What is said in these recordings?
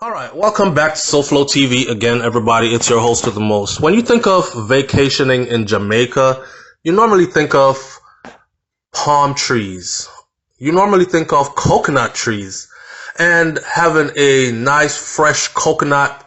All right, welcome back to SouFLoTV again, everybody. It's your host with the most. When you think of vacationing in Jamaica, you normally think of palm trees. You normally think of coconut trees and having a nice fresh coconut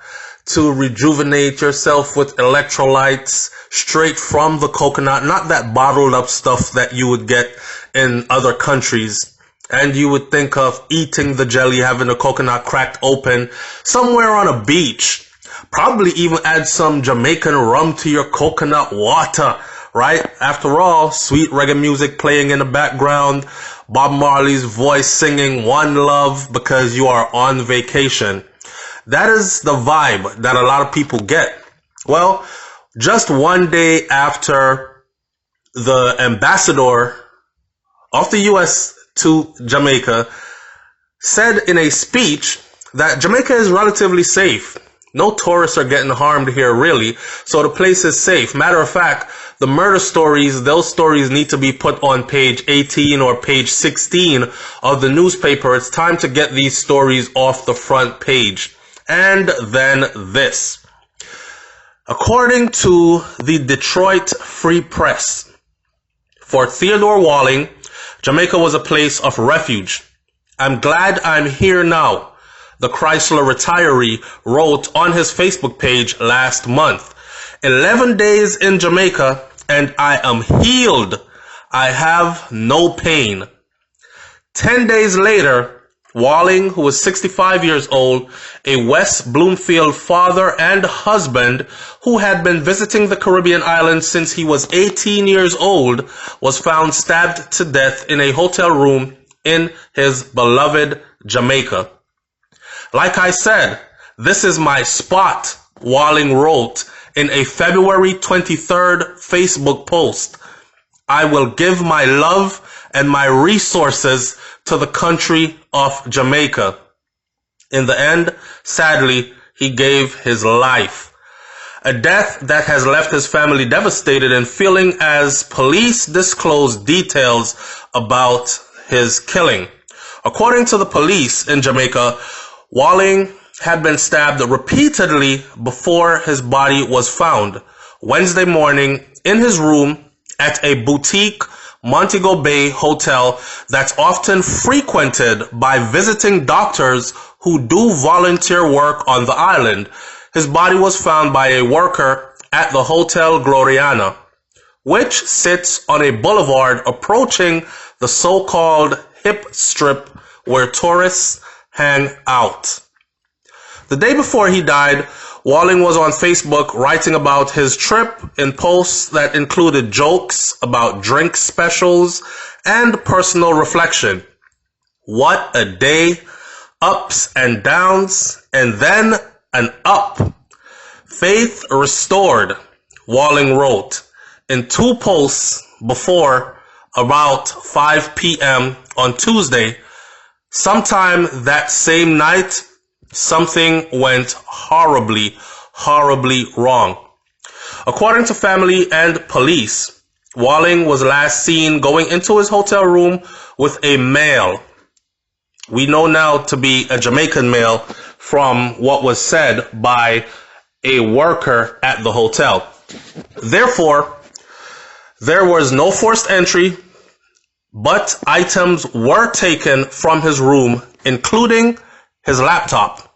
to rejuvenate yourself with electrolytes straight from the coconut, not that bottled up stuff that you would get in other countries. And you would think of eating the jelly, having the coconut cracked open somewhere on a beach. Probably even add some Jamaican rum to your coconut water, right? After all, sweet reggae music playing in the background, Bob Marley's voice singing One Love because you are on vacation. That is the vibe that a lot of people get. Well, just one day after the ambassador of the U.S. to Jamaica said in a speech that Jamaica is relatively safe. No tourists are getting harmed here, really. So the place is safe. Matter of fact, the murder stories, those stories need to be put on page 18 or page 16 of the newspaper. It's time to get these stories off the front page. And then this. According to the Detroit Free Press, for Theodore Walling, Jamaica was a place of refuge. I'm glad I'm here now, the Chrysler retiree wrote on his Facebook page last month. 11 days in Jamaica and I am healed. I have no pain. 10 days later, Walling, who was 65 years old, a West Bloomfield father and husband who had been visiting the Caribbean islands since he was 18 years old, was found stabbed to death in a hotel room in his beloved Jamaica. Like I said, this is my spot, Walling wrote in a February 23rd Facebook post. I will give my love and my resources to the country of Jamaica. In the end, sadly, he gave his life. A death that has left his family devastated and feeling as police disclose details about his killing. According to the police in Jamaica, Walling had been stabbed repeatedly before his body was found Wednesday morning in his room at a boutique Montego Bay hotel that's often frequented by visiting doctors who do volunteer work on the island. His body was found by a worker at the Hotel Gloriana, which sits on a boulevard approaching the so-called hip strip where tourists hang out. The day before he died, Walling was on Facebook writing about his trip in posts that included jokes about drink specials and personal reflection. What a day, ups and downs, and then an up. Faith restored, Walling wrote in two posts before about 5 p.m. on Tuesday. Sometime that same night, something went horribly wrong. According to family and police, Walling was last seen going into his hotel room with a male. We know now to be a Jamaican male from what was said by a worker at the hotel. Therefore, there was no forced entry, but items were taken from his room, including his laptop.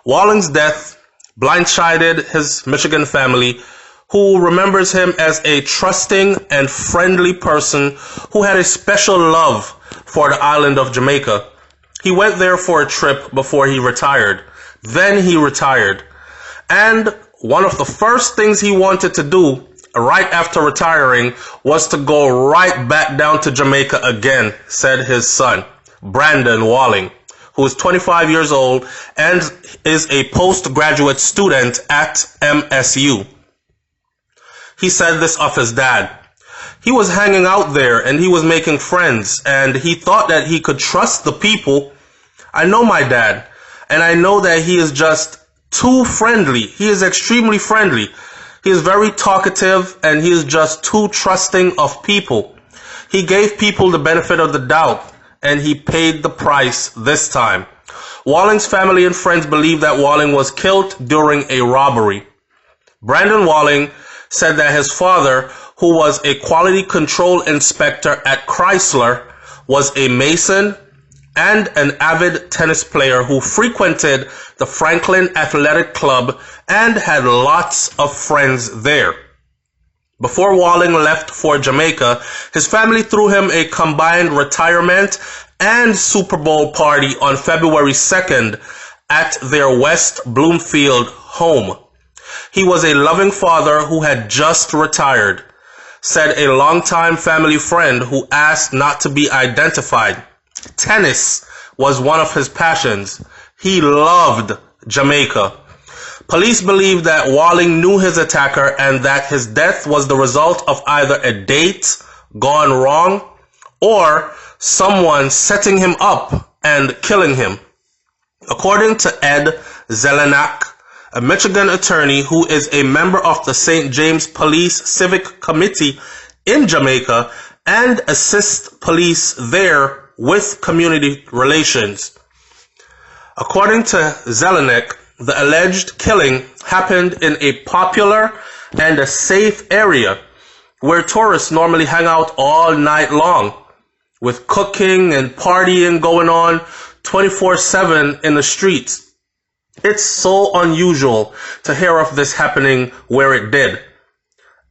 Walling's death blindsided his Michigan family, who remembers him as a trusting and friendly person who had a special love for the island of Jamaica. He went there for a trip before he retired. Then he retired. And one of the first things he wanted to do right after retiring was to go right back down to Jamaica again, said his son, Brandon Walling, who is 25 years old and is a postgraduate student at MSU. He said this of his dad. He was hanging out there and he was making friends and he thought that he could trust the people. I know my dad and I know that he is just too friendly. He is extremely friendly. He is very talkative and he is just too trusting of people. He gave people the benefit of the doubt and he paid the price this time. Walling's family and friends believe that Walling was killed during a robbery. Brandon Walling said that his father, who was a quality control inspector at Chrysler, was a Mason and an avid tennis player who frequented the Franklin Athletic Club and had lots of friends there. Before Walling left for Jamaica, his family threw him a combined retirement and Super Bowl party on February 2nd at their West Bloomfield home. He was a loving father who had just retired, said a longtime family friend who asked not to be identified. Tennis was one of his passions. He loved Jamaica. Police believe that Walling knew his attacker and that his death was the result of either a date gone wrong or someone setting him up and killing him. According to Ed Zelenak, a Michigan attorney who is a member of the St. James Police Civic Committee in Jamaica and assists police there with community relations. According to Zelenak, the alleged killing happened in a popular and a safe area where tourists normally hang out all night long, with cooking and partying going on 24/7 in the streets. It's so unusual to hear of this happening where it did.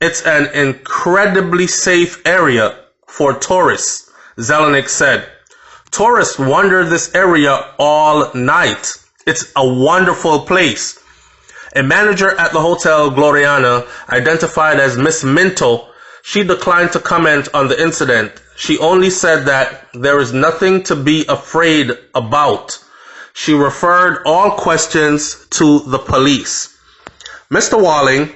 It's an incredibly safe area for tourists, Zelenak said. Tourists wander this area all night. It's a wonderful place. A manager at the Hotel Gloriana, identified as Miss Minto, she declined to comment on the incident. She only said that there is nothing to be afraid about. She referred all questions to the police. Mr. Walling,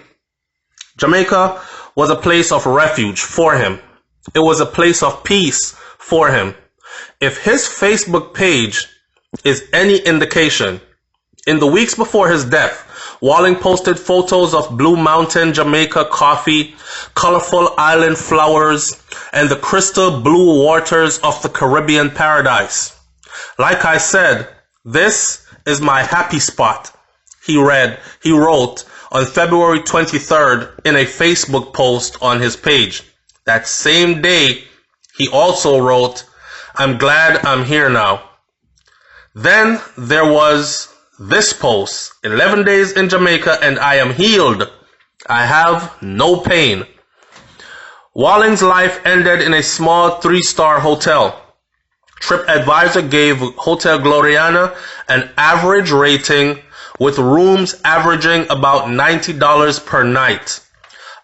Jamaica was a place of refuge for him. It was a place of peace for him. If his Facebook page is any indication, in the weeks before his death, Walling posted photos of Blue Mountain, Jamaica coffee, colorful island flowers, and the crystal blue waters of the Caribbean paradise. Like I said, this is my happy spot, he wrote on February 23rd in a Facebook post on his page. That same day, he also wrote, "I'm glad I'm here now." Then there was this post, 11 days in Jamaica and I am healed. I have no pain. Walling's life ended in a small 3-star hotel. TripAdvisor gave Hotel Gloriana an average rating with rooms averaging about $90 per night.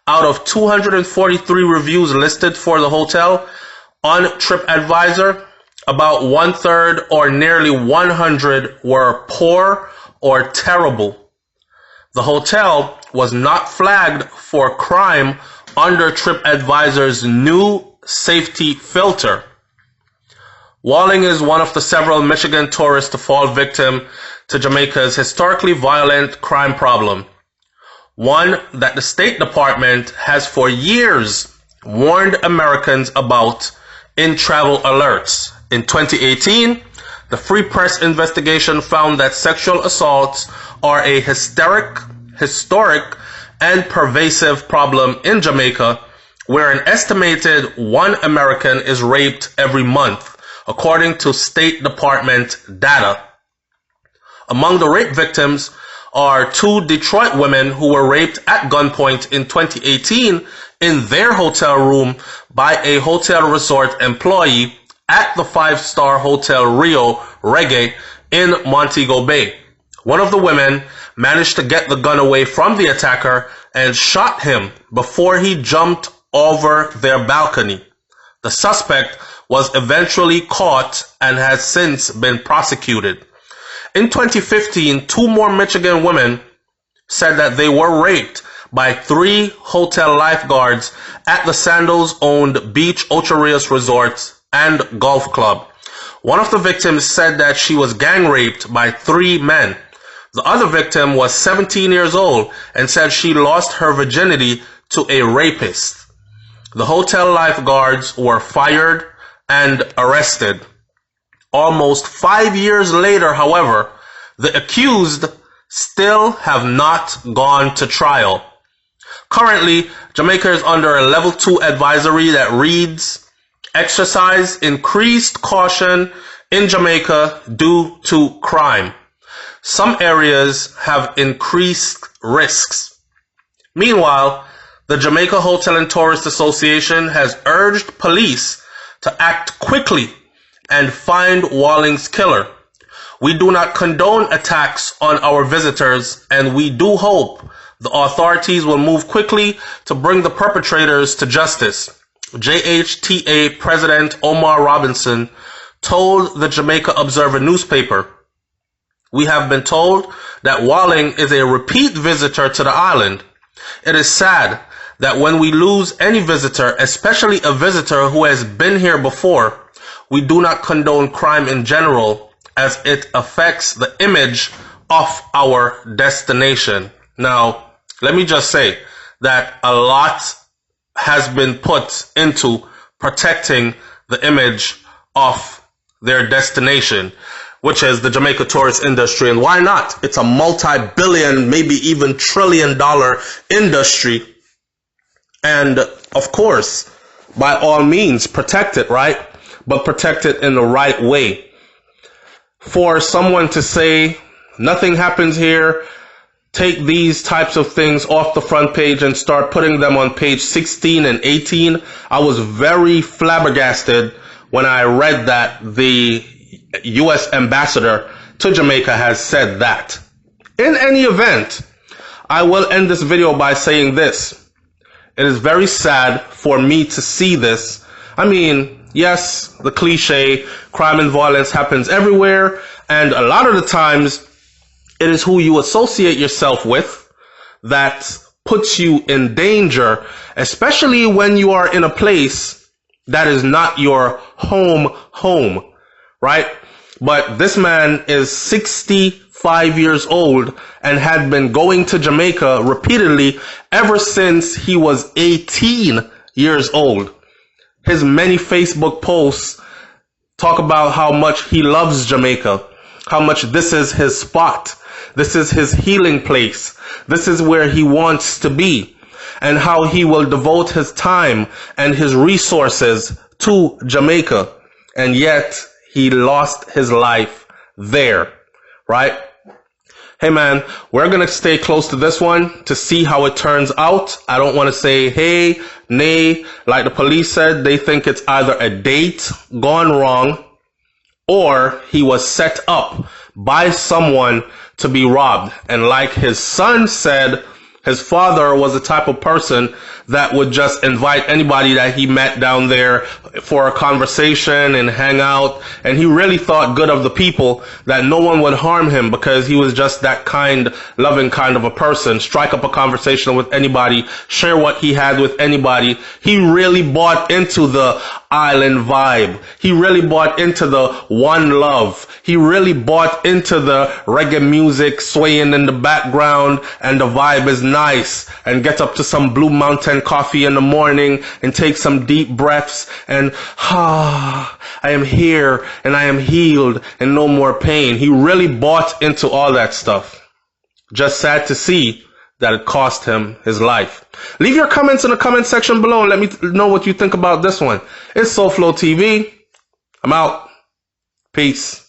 Out of 243 reviews listed for the hotel on TripAdvisor, about 1/3 or nearly 100 were poor or terrible. The hotel was not flagged for crime under TripAdvisor's new safety filter. Walling is one of the several Michigan tourists to fall victim to Jamaica's historically violent crime problem, one that the State Department has for years warned Americans about in travel alerts. In 2018, the Free Press investigation found that sexual assaults are a historic and pervasive problem in Jamaica, where an estimated 1 American is raped every month, according to State Department data. Among the rape victims are 2 Detroit women who were raped at gunpoint in 2018 in their hotel room by a hotel resort employee at the 5-star Hotel Rio Reggae in Montego Bay. One of the women managed to get the gun away from the attacker and shot him before he jumped over their balcony. The suspect was eventually caught and has since been prosecuted. In 2015, 2 more Michigan women said that they were raped by 3 hotel lifeguards at the Sandals-owned Beach Ocho Rios Resort and Golf Club. One of the victims said that she was gang raped by 3 men. The other victim was 17 years old and said she lost her virginity to a rapist. The hotel lifeguards were fired and arrested. Almost 5 years later, however, the accused still have not gone to trial. Currently, Jamaica is under a level 2 advisory that reads, exercise increased caution in Jamaica due to crime. Some areas have increased risks. Meanwhile, the Jamaica Hotel and Tourist Association has urged police to act quickly and find Walling's killer. We do not condone attacks on our visitors, and we do hope the authorities will move quickly to bring the perpetrators to justice. JHTA President Omar Robinson told the Jamaica Observer newspaper, we have been told that Walling is a repeat visitor to the island. It is sad that when we lose any visitor, especially a visitor who has been here before, we do not condone crime in general as it affects the image of our destination. Now, let me just say that a lot has been put into protecting the image of their destination, which is the Jamaica tourist industry. And why not? It's a multi-billion, maybe even trillion-dollar industry. And of course, by all means, protect it, right? But protect it in the right way. For someone to say nothing happens here, take these types of things off the front page and start putting them on page 16 and 18, I was very flabbergasted when I read that the U.S. ambassador to Jamaica has said that. In any event, I will end this video by saying this. It is very sad for me to see this. I mean, yes, the cliche, crime and violence happens everywhere, and a lot of the times it is who you associate yourself with that puts you in danger, especially when you are in a place that is not your home, right? But this man is 65 years old and had been going to Jamaica repeatedly ever since he was 18 years old. His many Facebook posts talk about how much he loves Jamaica, how much this is his spot, this is his healing place, this is where he wants to be, and how he will devote his time and his resources to Jamaica. And yet, he lost his life there, right? Hey man, we're going to stay close to this one to see how it turns out. I don't want to say hey, nay. Like the police said, they think it's either a date gone wrong or he was set up by someone to be robbed. And like his son said, his father was the type of person that would just invite anybody that he met down there for a conversation and hang out. And he really thought good of the people, that no one would harm him because he was just that kind, loving kind of a person. Strike up a conversation with anybody, share what he had with anybody. He really bought into the island vibe. He really bought into the one love. He really bought into the reggae music swaying in the background, and the vibe is nice, and get up to some Blue Mountain coffee in the morning and take some deep breaths and I am here and I am healed and no more pain. He really bought into all that stuff. Just sad to see that it cost him his life. Leave your comments in the comment section below and let me know what you think about this one. It's SouFLoTV. I'm out. Peace.